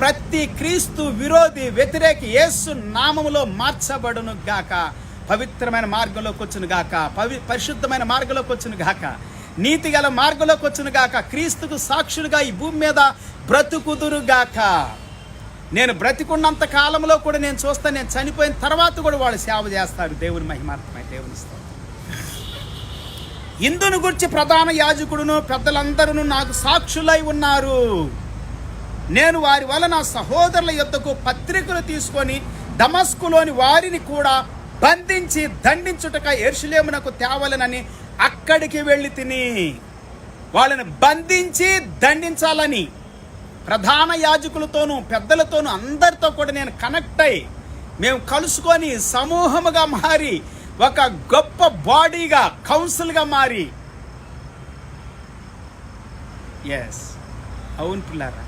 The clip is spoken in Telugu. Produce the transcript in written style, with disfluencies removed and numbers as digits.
ప్రతి క్రీస్తు విరోధి వ్యతిరేకి యేసు నామములో మార్చబడును గాక, పవిత్రమైన మార్గంలోకి వచ్చును గాక, పరిశుద్ధమైన మార్గంలోకి వచ్చును గాక, నీతి గల మార్గంలోకి వచ్చును గాక, క్రీస్తుకు సాక్షులుగా ఈ భూమి మీద బ్రతుకుదురు గాక. నేను బ్రతికున్నంత కాలంలో కూడా నేను చూస్తాను, నేను చనిపోయిన తర్వాత కూడా వాళ్ళు సేవ చేస్తారు. దేవుని మహిమార్థమై దేవుని స్తోత్రం. ఇందును గురించి ప్రధాన యాజకుడును పెద్దలందరూ నాకు సాక్షులై ఉన్నారు. నేను వారి వల్ల నా సహోదరుల యొద్దకు పత్రికలు తీసుకొని దమస్కులోని వారిని కూడా బంధించి దండించుటక యెరూషలేమునకు తేవాలనని అక్కడికి వెళ్ళి తిని. వాళ్ళని బంధించి దండించాలని ప్రధాన యాజకులతోనూ పెద్దలతోనూ అందరితో కూడా నేను కనెక్ట్ అయ్యి మేము కలుసుకొని సమూహముగా మారి ఒక గొప్ప బాడీగా కౌన్సిల్గా మారి, ఎస్ అవును పిల్లారా,